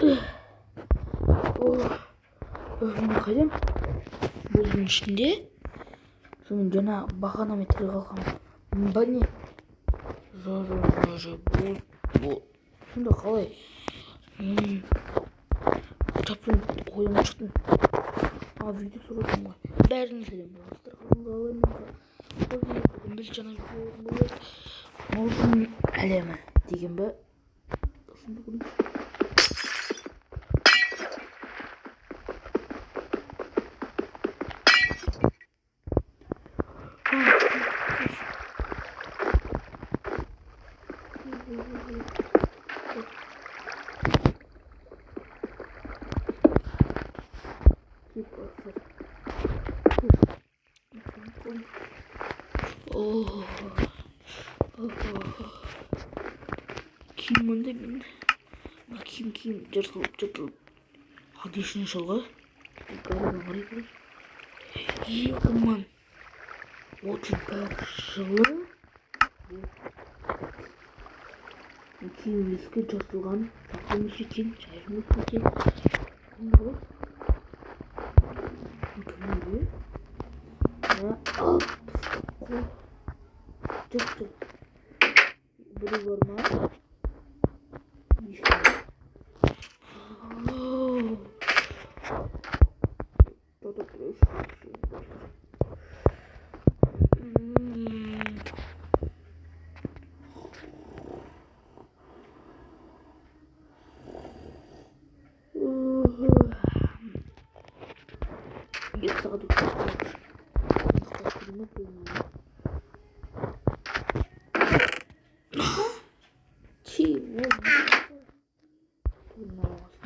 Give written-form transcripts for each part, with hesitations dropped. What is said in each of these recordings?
Мен қайдам? Бұлдың ішінде соның жаңа бағанаметрге қалған ба не? Бұл сонда қалай? Жаппен қойдан шықтым. Видео сұрадым ғой. Бәріне сәлем болыңыздар. Біз жаңа Мордың әлемі деген бе? Киім мындай мен. Киім жыртылып. Hadi işin inşallah. Aman. 35 жылы. Киім ескі жыртылған. Тақымыз екен, шайымыз екен. Çok biri var mı?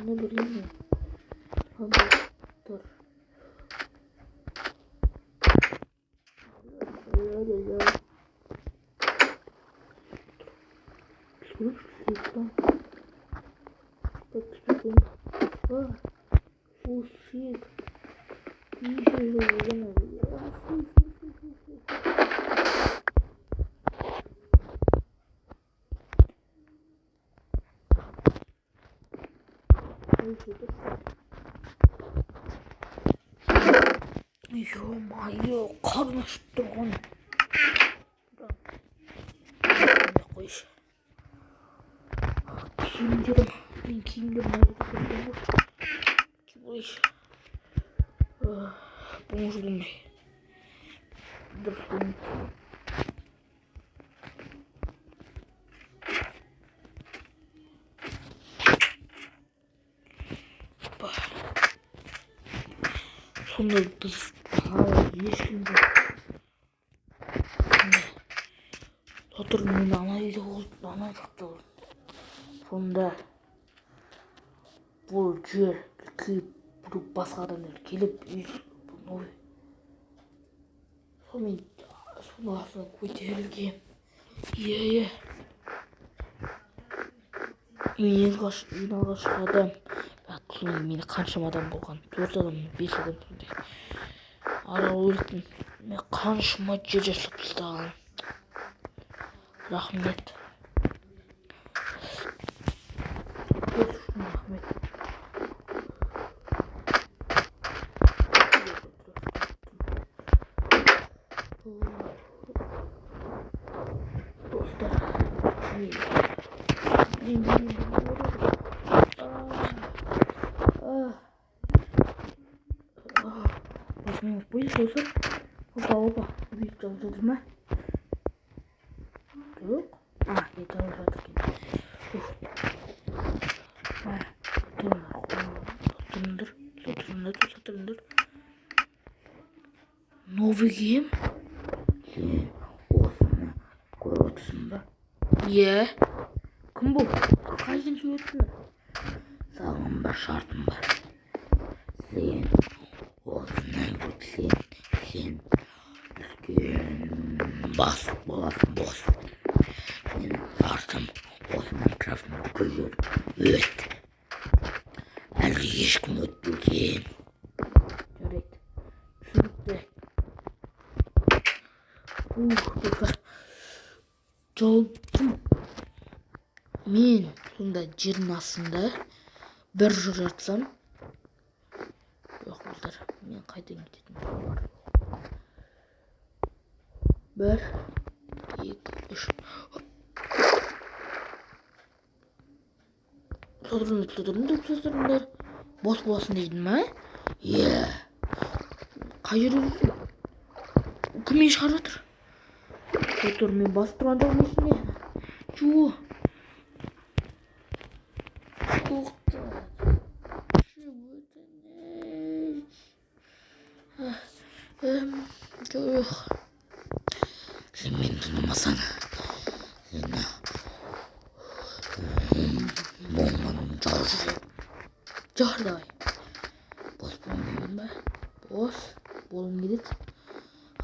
Ne bileyim mi? Hadi dur. Oh shit. Ё-моё, қарны ашып тұрған. Қойшы. Киімдерім қойшы. Бұл уже болмай. Дұрыс болмайды. Сонда біз ешкімді отыр мен ана үйде болып ана жақта болдым. Сонда бұл жер күйіп басқа адамдар келіп соны астына көтерілген. Иә. Мен алғашқы адам. Мені қаншама адам болған, 4 адам, 5 адам сондай. Ара өліктің, мен қаншама жер жасап тастаған. Рахмет. Рахмет. Достар. Мен будешь слушать? Опа. Видео уже ма? Жоқ. Видео уже жатыр. Отырыңдар. Новый гейм? Осыны көріп отырсың ба? Иә. Кім бұл? Қай жерден сөйлеп саған бір шартым бар. Сен осыны көрсең, сен үлкен бастық боласың, бос. Менің артым осы Майнкрафтың бүкіл жері өт. Әлі ешкім өтпеген. Жарайды. Түсінікті. Достар. Жолдым. Мен сонда жердің астында бір жыл жатсам. Жоқ қыздар, мен қайдан кететін бар. 1, 2, 3. Содырыңдар. Бос боласың дейдің ма? Қай жерде жүрсің? Кім мені шығарып жатыр? Отыр, мен басып тұрған жоқпын есіне. Чего? Тоқта. Жоқ. Сен мені танымасаң, сені болмадың жалғыз. Жар давай. Бос болмаймын ба? Бос болғым келеді.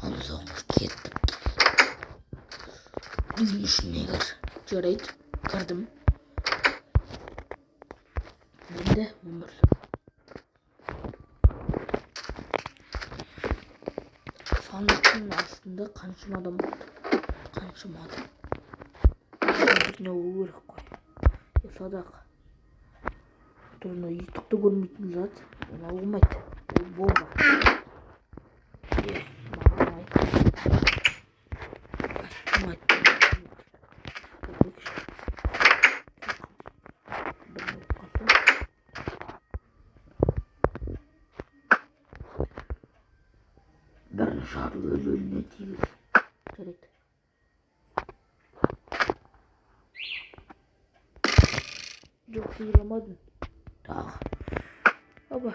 Ал біз оғыз кеттік. Үйдің ішіне кір. Жарайды, кірдім. Енді өмір. Сандықтың астында қаншама адам болды. Қаншама адам. Біріне ол керек қой. Садақ. Тұрына естікті көрмейтін зат. Оны алғымайды. Ол болма. Бірін шарып өліне тигіз. Жарайды. Жоқ, тигіре алмадым. Тағы. Опа.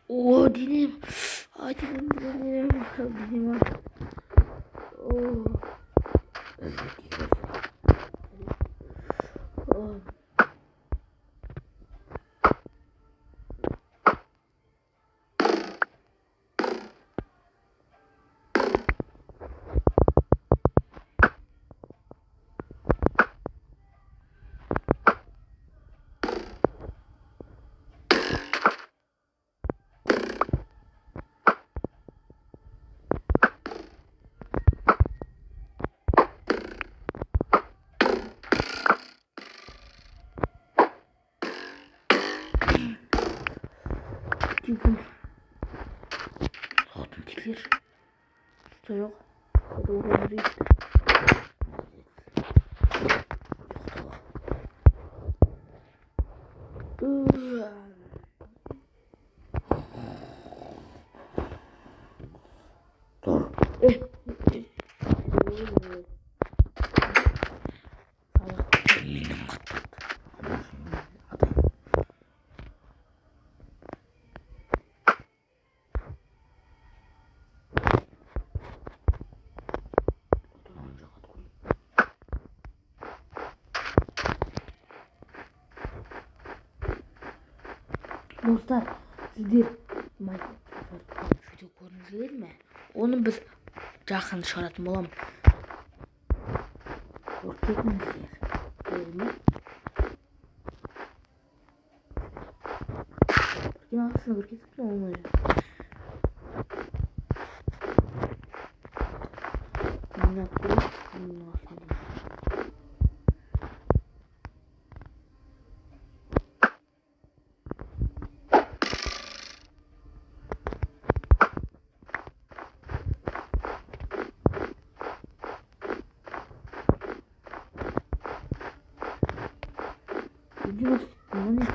О, денем. Денем. Телефон. Саатым тексер. Тысайық. Оған рейді. Тұр. Менің қаттады. Достар, сіздер видео көргіңіз келеді ме? Оны біз жақын шығаратын боламын. Көріп кетіңіздер. Көрді ме? Бірген ағысына көріп кетіп ме оны? Мен көріп, мен ағысына дейін. Үйден міне.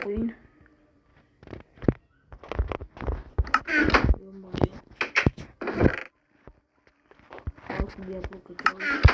Қойын. Алсын яблоко делать.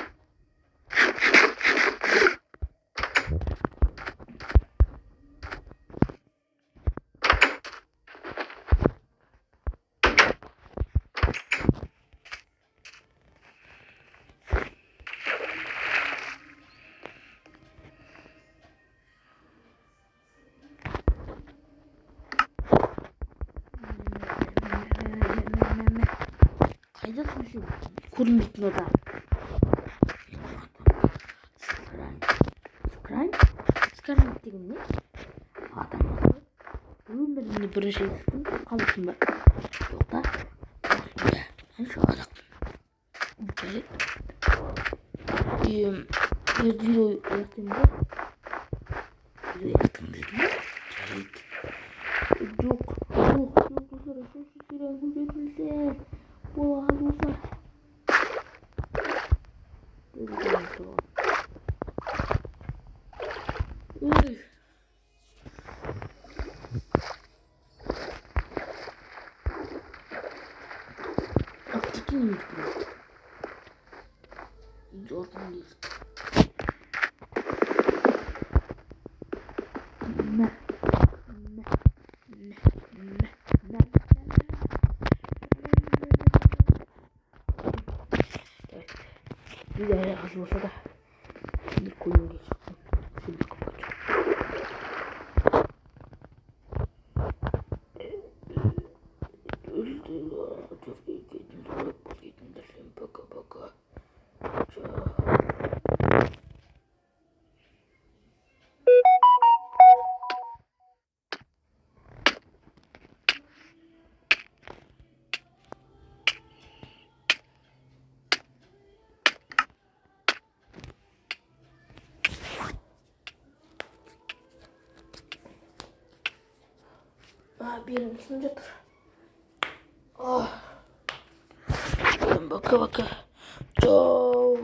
Қайдасың сен? Көрінбейтін адам. не адам атып өмірімде бірінші рет естідім. Қаласың ба? Жоқ та. Қанша адақ жарайды. Видео аяқтаймын ба? Видео аяқтаймын дедім ба? Жарайды. Жоқ достар, үшінші серияны көрсетілсе болады достар. Аптеки не просто. Идётный лист. Bir daha yazılsa da ilk oyun geçtim. Şimdi kapatacağım. Пока-пока. Benim ısıncadır. Bakın. Ciao.